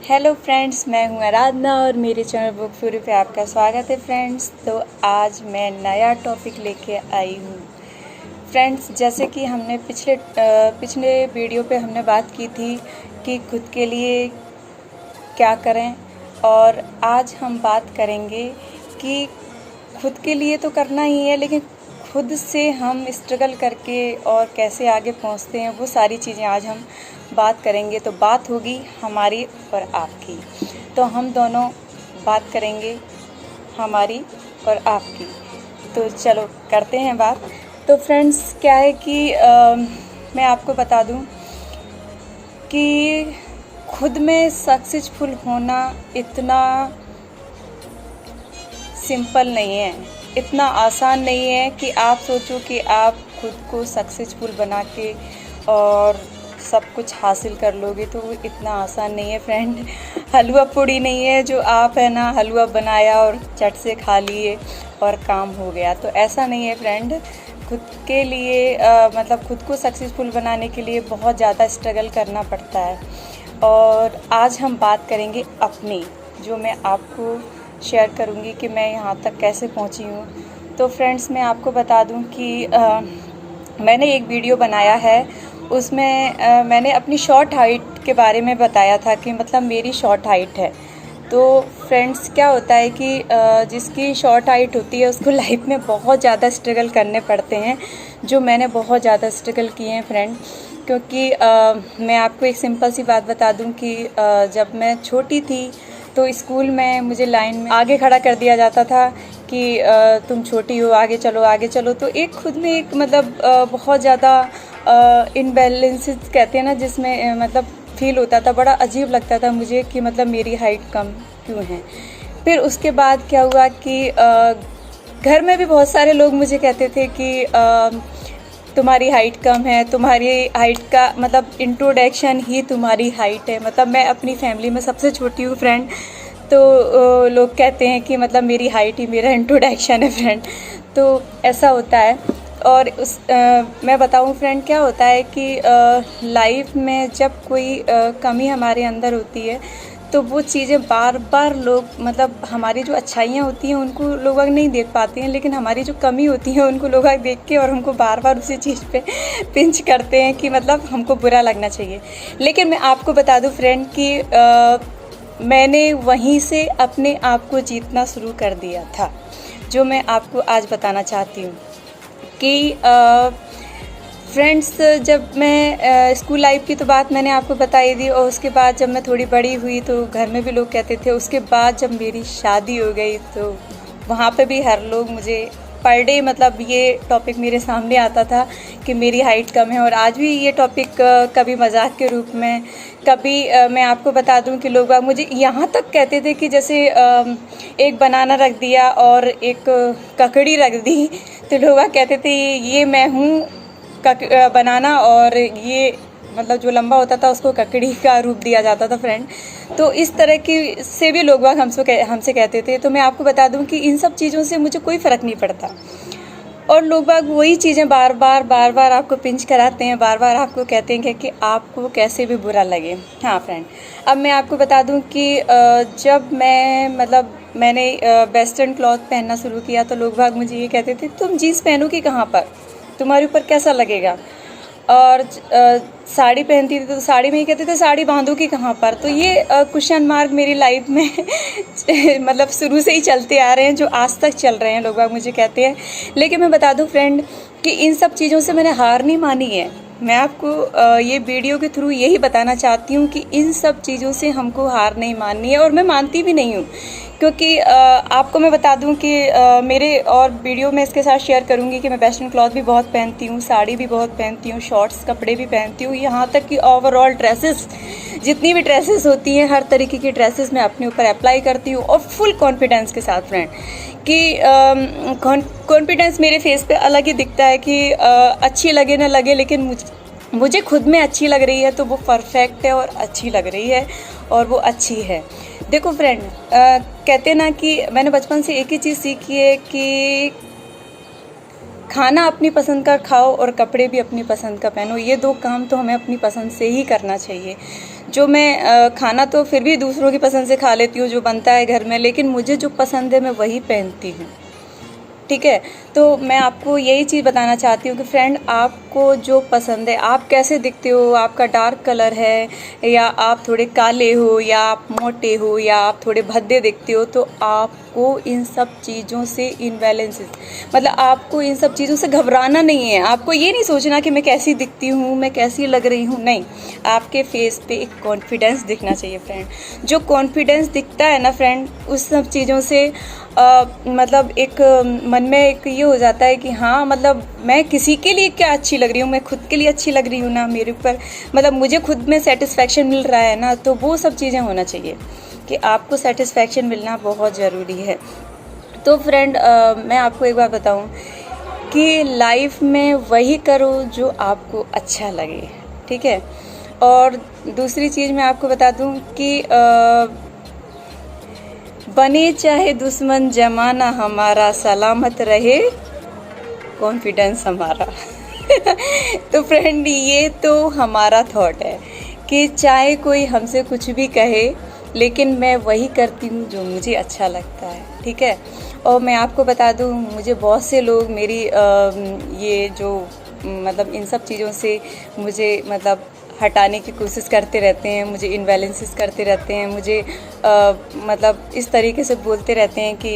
Hello friends, मैं हूं आराधना और मेरे चैनल बुक फ्यूरी पे आपका स्वागत है फ्रेंड्स। तो आज मैं नया टॉपिक लेके आई हूं फ्रेंड्स। जैसे कि हमने पिछले वीडियो पे हमने बात की थी कि खुद के लिए क्या करें, और आज हम बात करेंगे कि खुद के लिए तो करना ही है, लेकिन खुद से हम स्ट्रगल करके और कैसे आगे पहुंचते हैं, वो सारी चीज़ें आज हम बात करेंगे। तो बात होगी हमारी और आपकी, तो हम दोनों बात करेंगे हमारी और आपकी। तो चलो करते हैं बात। तो फ्रेंड्स क्या है कि मैं आपको बता दूं कि खुद में सक्सेसफुल होना इतना सिंपल नहीं है, इतना आसान नहीं है कि आप सोचो कि आप खुद को सक्सेसफुल बना के और सब कुछ हासिल कर लोगे। तो वो इतना आसान नहीं है फ्रेंड। हलवा पूड़ी नहीं है जो आप है ना हलवा बनाया और चट से खा लिए और काम हो गया। तो ऐसा नहीं है फ्रेंड। खुद के लिए मतलब खुद को सक्सेसफुल बनाने के लिए बहुत ज़्यादा स्ट्रगल करना पड़ता है। और आज हम बात करेंगे अपनी, जो मैं आपको शेयर करूंगी कि मैं यहाँ तक कैसे पहुँची हूँ। तो फ्रेंड्स मैं आपको बता दूँ कि मैंने एक वीडियो बनाया है, उसमें मैंने अपनी शॉर्ट हाइट के बारे में बताया था कि मतलब मेरी शॉर्ट हाइट है। तो फ्रेंड्स क्या होता है कि जिसकी शॉर्ट हाइट होती है उसको लाइफ में बहुत ज़्यादा स्ट्रगल करने पड़ते हैं, जो मैंने बहुत ज़्यादा स्ट्रगल किए हैं फ्रेंड। क्योंकि मैं आपको एक सिंपल सी बात बता दूं कि जब मैं छोटी थी तो स्कूल में मुझे लाइन में आगे खड़ा कर दिया जाता था कि तुम छोटी हो, आगे चलो आगे चलो। तो एक खुद में एक मतलब बहुत ज़्यादा इनबैलेंस कहते हैं ना, जिसमें मतलब फील होता था, बड़ा अजीब लगता था मुझे कि मतलब मेरी हाइट कम क्यों है। फिर उसके बाद क्या हुआ कि घर में भी बहुत सारे लोग मुझे कहते थे कि तुम्हारी हाइट कम है, तुम्हारी हाइट का मतलब इंट्रोडक्शन ही तुम्हारी हाइट है। मतलब मैं अपनी फैमिली में सबसे छोटी हूँ फ्रेंड, तो लोग कहते हैं कि मतलब मेरी हाइट ही मेरा इंट्रोडक्शन है फ्रेंड। तो ऐसा होता है। और मैं बताऊं फ्रेंड, क्या होता है कि लाइफ में जब कोई कमी हमारे अंदर होती है तो वो चीज़ें बार बार लोग मतलब हमारी जो अच्छाइयाँ होती हैं उनको लोग नहीं देख पाते हैं, लेकिन हमारी जो कमी होती है उनको लोग देख के और हमको बार बार उसी चीज़ पे पिंच करते हैं कि मतलब हमको बुरा लगना चाहिए। लेकिन मैं आपको बता दूं फ्रेंड कि मैंने वहीं से अपने आप को जीतना शुरू कर दिया था, जो मैं आपको आज बताना चाहती हूँ कि फ्रेंड्स जब मैं स्कूल लाइफ की तो बात मैंने आपको बताई दी, और उसके बाद जब मैं थोड़ी बड़ी हुई तो घर में भी लोग कहते थे। उसके बाद जब मेरी शादी हो गई तो वहाँ पे भी हर लोग मुझे पर डे मतलब ये टॉपिक मेरे सामने आता था कि मेरी हाइट कम है। और आज भी ये टॉपिक कभी मजाक के रूप में, कभी मैं आपको बता दूं कि लोग मुझे यहाँ तक कहते थे कि जैसे एक बनाना रख दिया और एक ककड़ी रख दी तो लोग कहते थे ये मैं हूँ बनाना, और ये मतलब जो लंबा होता था उसको ककड़ी का रूप दिया जाता था फ्रेंड। तो इस तरह की से भी लोग हमसे कहते थे। तो मैं आपको बता दूं कि इन सब चीज़ों से मुझे कोई फ़र्क नहीं पड़ता, और लोग वही चीज़ें बार बार आपको पिंच कराते हैं, बार बार आपको कहते हैं कि आपको कैसे भी बुरा लगे। हाँ फ्रेंड, अब मैं आपको बता दूं कि जब मैंने वेस्टर्न क्लॉथ पहनना शुरू किया तो लोग मुझे ये कहते थे तुम जीन्स पहनोगी कहाँ पर, तुम्हारे ऊपर कैसा लगेगा। और साड़ी पहनती थी तो साड़ी में ही कहते थे साड़ी बांधोगी कहाँ पर। तो ये क्वेश्चन मार्क मेरी लाइफ में मतलब शुरू से ही चलते आ रहे हैं, जो आज तक चल रहे हैं, लोग मुझे कहते हैं। लेकिन मैं बता दूं फ्रेंड कि इन सब चीज़ों से मैंने हार नहीं मानी है। मैं आपको ये वीडियो के थ्रू यही बताना चाहती हूँ कि इन सब चीज़ों से हमको हार नहीं माननी है, और मैं मानती भी नहीं हूँ। क्योंकि आपको मैं बता दूं कि मेरे और वीडियो में इसके साथ शेयर करूंगी कि मैं वेस्टर्न क्लॉथ भी बहुत पहनती हूँ, साड़ी भी बहुत पहनती हूँ, शॉर्ट्स कपड़े भी पहनती हूँ, यहाँ तक कि ओवरऑल ड्रेसेस, जितनी भी ड्रेसेस होती हैं हर तरीके की ड्रेसेस मैं अपने ऊपर अप्लाई करती हूँ, और फुल कॉन्फिडेंस के साथ फ्रेंड कि कॉन्फिडेंस मेरे फेस पे अलग ही दिखता है कि अच्छी लगे ना लगे, लेकिन मुझे खुद में अच्छी लग रही है तो वो परफेक्ट है और अच्छी लग रही है और वो अच्छी है। देखो फ्रेंड, कहते ना कि मैंने बचपन से एक ही चीज़ सीखी है कि खाना अपनी पसंद का खाओ और कपड़े भी अपनी पसंद का पहनो। ये दो काम तो हमें अपनी पसंद से ही करना चाहिए। जो मैं खाना तो फिर भी दूसरों की पसंद से खा लेती हूँ जो बनता है घर में, लेकिन मुझे जो पसंद है मैं वही पहनती हूँ, ठीक है। तो मैं आपको यही चीज़ बताना चाहती हूँ कि फ्रेंड, आपको जो पसंद है, आप कैसे दिखते हो, आपका डार्क कलर है या आप थोड़े काले हो या आप मोटे हो या आप थोड़े भद्दे दिखते हो, तो आपको इन सब चीज़ों से इनबैलेंसेस, मतलब आपको इन सब चीज़ों से घबराना नहीं है। आपको ये नहीं सोचना कि मैं कैसी दिखती हूँ, मैं कैसी लग रही हूँ, नहीं। आपके फेस पे एक कॉन्फिडेंस दिखना चाहिए फ्रेंड। जो कॉन्फिडेंस दिखता है ना फ्रेंड, उस सब चीज़ों से मतलब एक मन में एक ये हो जाता है कि हाँ, मतलब मैं किसी के लिए क्या अच्छी लग रही हूँ, मैं खुद के लिए अच्छी लग रही हूँ ना, मेरे ऊपर मतलब मुझे खुद में सेटिस्फैक्शन मिल रहा है ना, तो वो सब चीज़ें होना चाहिए कि आपको सेटिस्फैक्शन मिलना बहुत ज़रूरी है। तो फ्रेंड, मैं आपको एक बात बताऊँ कि लाइफ में वही करो जो आपको अच्छा लगे, ठीक है। और दूसरी चीज़ मैं आपको बता दूँ कि बने चाहे दुश्मन जमाना हमारा, सलामत रहे कॉन्फिडेंस हमारा। तो फ्रेंड, ये तो हमारा थॉट है कि चाहे कोई हमसे कुछ भी कहे, लेकिन मैं वही करती हूँ जो मुझे अच्छा लगता है, ठीक है। और मैं आपको बता दूँ, मुझे बहुत से लोग मेरी ये जो मतलब इन सब चीज़ों से मुझे मतलब हटाने की कोशिश करते रहते हैं, मुझे इनबैलेंसेस करते रहते हैं, मुझे मतलब इस तरीके से बोलते रहते हैं कि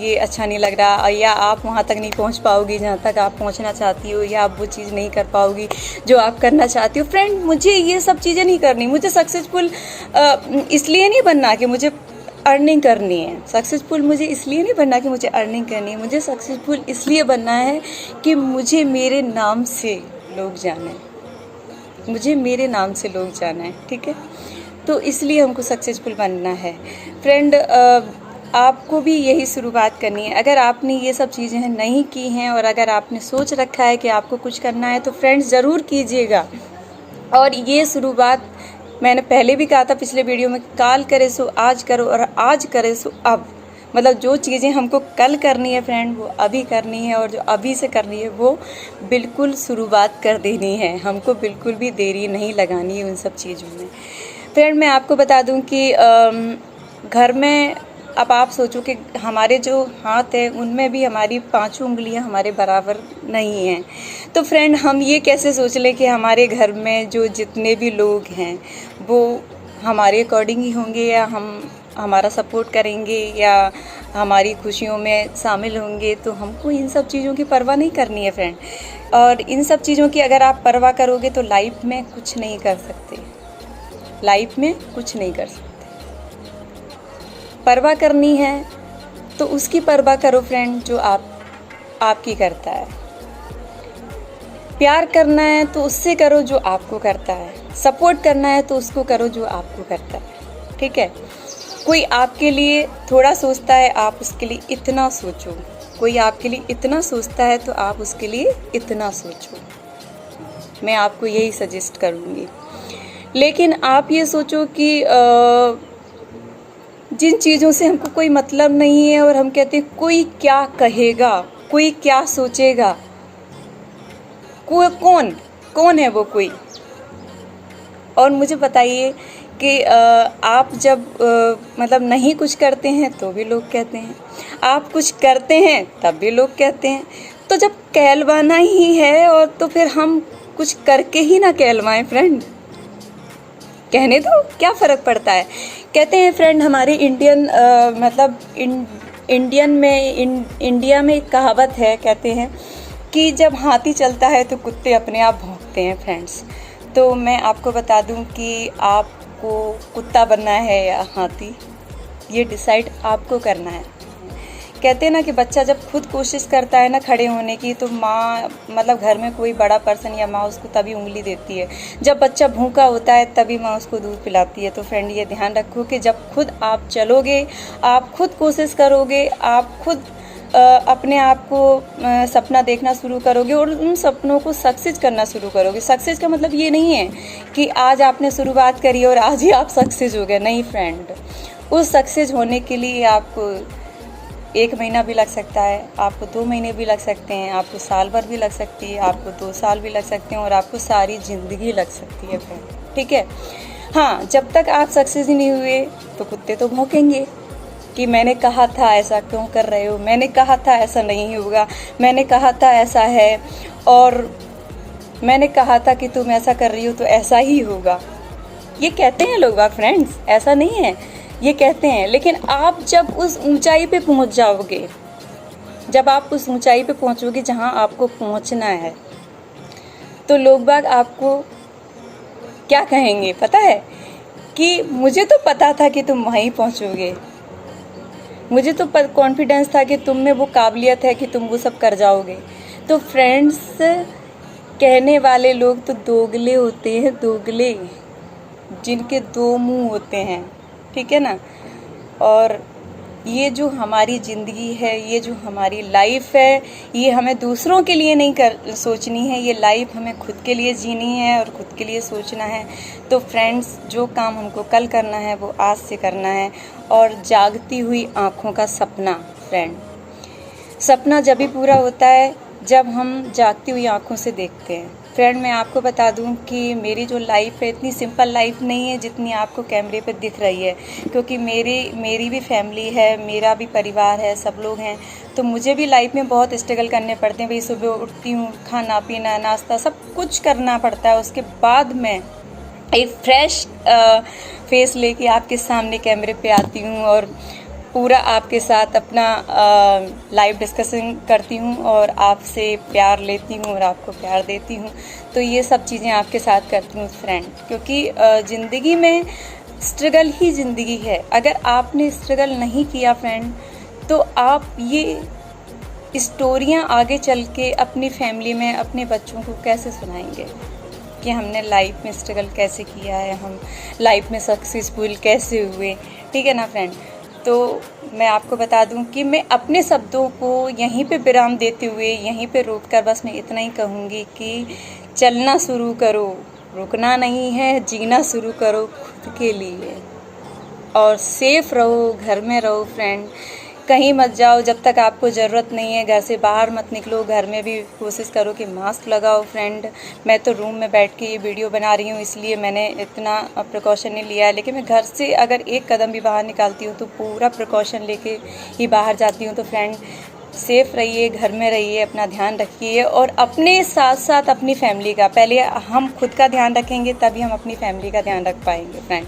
ये अच्छा नहीं लग रहा, या आप वहाँ तक नहीं पहुँच पाओगी जहाँ तक आप पहुँचना चाहती हो, या आप वो चीज़ नहीं कर पाओगी जो आप करना चाहती हो। फ्रेंड, मुझे ये सब चीज़ें नहीं करनी। मुझे सक्सेसफुल इसलिए नहीं बनना कि मुझे अर्निंग करनी है। सक्सेसफुल मुझे इसलिए नहीं बनना कि मुझे अर्निंग करनी है। मुझे सक्सेसफुल इसलिए बनना है कि मुझे मेरे नाम से लोग जाने, मुझे मेरे नाम से लोग जाना है, ठीक है। तो इसलिए हमको सक्सेसफुल बनना है फ्रेंड। आपको भी यही शुरुआत करनी है। अगर आपने ये सब चीज़ें नहीं की हैं और अगर आपने सोच रखा है कि आपको कुछ करना है, तो फ्रेंड्स ज़रूर कीजिएगा। और ये शुरुआत मैंने पहले भी कहा था पिछले वीडियो में, काल करे सो आज करो और आज करे सो अब। मतलब जो चीज़ें हमको कल करनी है फ्रेंड, वो अभी करनी है, और जो अभी से करनी है वो बिल्कुल शुरुआत कर देनी है। हमको बिल्कुल भी देरी नहीं लगानी है उन सब चीज़ों में। फ्रेंड, मैं आपको बता दूं कि घर में अब आप सोचो कि हमारे जो हाथ है उनमें भी हमारी 5 उंगलियां हमारे बराबर नहीं हैं। तो फ्रेंड, हम ये कैसे सोच लें कि हमारे घर में जो जितने भी लोग हैं वो हमारे अकॉर्डिंग ही होंगे, या हमारा सपोर्ट करेंगे, या हमारी खुशियों में शामिल होंगे। तो हमको इन सब चीज़ों की परवाह नहीं करनी है फ्रेंड। और इन सब चीज़ों की अगर आप परवाह करोगे तो लाइफ में कुछ नहीं कर सकते, लाइफ में कुछ नहीं कर सकते। परवाह करनी है तो उसकी परवाह करो फ्रेंड जो आपकी करता है। प्यार करना है तो उससे करो जो आपको करता है। सपोर्ट करना है तो उसको करो जो आपको करता है, ठीक है। कोई आपके लिए थोड़ा सोचता है, आप उसके लिए इतना सोचो। कोई आपके लिए इतना सोचता है तो आप उसके लिए इतना सोचो। मैं आपको यही सजेस्ट करूँगी। लेकिन आप ये सोचो कि जिन चीज़ों से हमको कोई मतलब नहीं है और हम कहते हैं कोई क्या कहेगा, कोई क्या सोचेगा, कौन है वो कोई। और मुझे बताइए कि आप जब मतलब नहीं कुछ करते हैं तो भी लोग कहते हैं, आप कुछ करते हैं तब भी लोग कहते हैं। तो जब कहलवाना ही है और तो फिर हम कुछ करके ही ना कहलवाएं फ्रेंड। कहने दो, क्या फ़र्क पड़ता है। कहते हैं फ्रेंड, हमारे मतलब इंडिया में एक कहावत है, कहते हैं कि जब हाथी चलता है तो कुत्ते अपने आप भौंकते हैं फ्रेंड्स। तो मैं आपको बता दूं कि आपको कुत्ता बनना है या हाथी, ये डिसाइड आपको करना है। कहते हैं ना कि बच्चा जब खुद कोशिश करता है ना खड़े होने की, तो माँ मतलब घर में कोई बड़ा पर्सन या माँ उसको तभी उंगली देती है। जब बच्चा भूखा होता है तभी माँ उसको दूध पिलाती है। तो फ्रेंड, ये ध्यान रखो कि जब खुद आप चलोगे, आप खुद कोशिश करोगे, आप खुद अपने आप को सपना देखना शुरू करोगे और उन सपनों को सक्सेस करना शुरू करोगे। सक्सेस का मतलब ये नहीं है कि आज आपने शुरुआत करी और आज ही आप सक्सेस हो गए, नहीं फ्रेंड। उस सक्सेस होने के लिए आपको 1 महीना भी लग सकता है, आपको 2 महीने भी लग सकते हैं, आपको साल भर भी लग सकती है, आपको 2 साल भी लग सकते हैं, और आपको सारी ज़िंदगी लग सकती है फ्रेंड। ठीक है। हाँ, जब तक आप सक्सेस ही नहीं हुए तो कुत्ते तो भौंकेंगे कि मैंने कहा था ऐसा क्यों कर रहे हो, मैंने कहा था ऐसा नहीं होगा, मैंने कहा था ऐसा है, और मैंने कहा था कि तुम ऐसा कर रही हो तो ऐसा ही होगा। ये कहते हैं लोग बाग फ्रेंड्स, ऐसा नहीं है, ये कहते हैं। लेकिन आप जब उस ऊंचाई पे पहुंच जाओगे, जब आप उस ऊंचाई पे पहुंचोगे जहां आपको पहुंचना है, तो लोग बाग आपको क्या कहेंगे पता है? कि मुझे तो पता था कि तुम वहीं पहुंचोगे, मुझे तो कॉन्फिडेंस था कि तुम में वो काबिलियत है कि तुम वो सब कर जाओगे। तो फ्रेंड्स, कहने वाले लोग तो दोगले होते हैं, दोगले, जिनके दो मुंह होते हैं, ठीक है ना। और ये जो हमारी ज़िंदगी है, ये जो हमारी लाइफ है, ये हमें दूसरों के लिए नहीं सोचनी है, ये लाइफ हमें खुद के लिए जीनी है और खुद के लिए सोचना है। तो फ्रेंड्स, जो काम हमको कल करना है वो आज से करना है। और जागती हुई आँखों का सपना, फ्रेंड, सपना जब भी पूरा होता है जब हम जागती हुई आँखों से देखते हैं। फ्रेंड, मैं आपको बता दूं कि मेरी जो लाइफ है इतनी सिंपल लाइफ नहीं है जितनी आपको कैमरे पे दिख रही है, क्योंकि मेरी भी फैमिली है, मेरा भी परिवार है, सब लोग हैं। तो मुझे भी लाइफ में बहुत स्ट्रगल करने पड़ते हैं। भाई, सुबह उठती हूँ, खाना पीना नाश्ता सब कुछ करना पड़ता है, उसके बाद मैं एक फ्रेश फेस लेके आपके सामने कैमरे पे आती हूँ और पूरा आपके साथ अपना लाइव डिस्कशन करती हूँ और आपसे प्यार लेती हूँ और आपको प्यार देती हूँ। तो ये सब चीज़ें आपके साथ करती हूँ फ्रेंड, क्योंकि ज़िंदगी में स्ट्रगल ही ज़िंदगी है। अगर आपने स्ट्रगल नहीं किया फ्रेंड, तो आप ये स्टोरियाँ आगे चल के अपनी फैमिली में अपने बच्चों को कैसे सुनाएंगे कि हमने लाइफ में स्ट्रगल कैसे किया है, हम लाइफ में सक्सेसफुल कैसे हुए, ठीक है ना फ्रेंड। तो मैं आपको बता दूं कि मैं अपने शब्दों को यहीं पे विराम देते हुए यहीं पे रोककर बस मैं इतना ही कहूँगी कि चलना शुरू करो, रुकना नहीं है, जीना शुरू करो खुद के लिए, और सेफ रहो, घर में रहो फ्रेंड, कहीं मत जाओ जब तक आपको ज़रूरत नहीं है, घर से बाहर मत निकलो, घर में भी कोशिश करो कि मास्क लगाओ फ्रेंड। मैं तो रूम में बैठ के ये वीडियो बना रही हूँ, इसलिए मैंने इतना प्रिकॉशन नहीं लिया है, लेकिन मैं घर से अगर एक कदम भी बाहर निकालती हूँ तो पूरा प्रिकॉशन लेके ही बाहर जाती हूँ। तो फ्रेंड, सेफ रहिए, घर में रहिए, अपना ध्यान रखिए और अपने साथ साथ अपनी फैमिली का, पहले हम खुद का ध्यान रखेंगे तभी हम अपनी फैमिली का ध्यान रख पाएंगे फ्रेंड।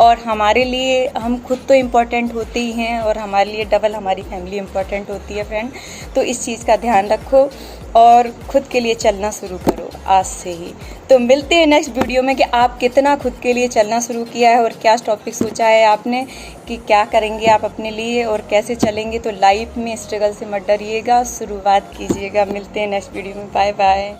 और हमारे लिए हम खुद तो इम्पोर्टेंट होते ही हैं और हमारे लिए डबल हमारी फैमिली इम्पोर्टेंट होती है फ्रेंड। तो इस चीज़ का ध्यान रखो और खुद के लिए चलना शुरू करो आज से ही। तो मिलते हैं नेक्स्ट वीडियो में कि आप कितना खुद के लिए चलना शुरू किया है और क्या टॉपिक सोचा है आपने कि क्या करेंगे आप अपने लिए और कैसे चलेंगे। तो लाइफ में स्ट्रगल से मत डरिएगा, शुरुआत कीजिएगा। मिलते हैं नेक्स्ट वीडियो में, बाय बाय।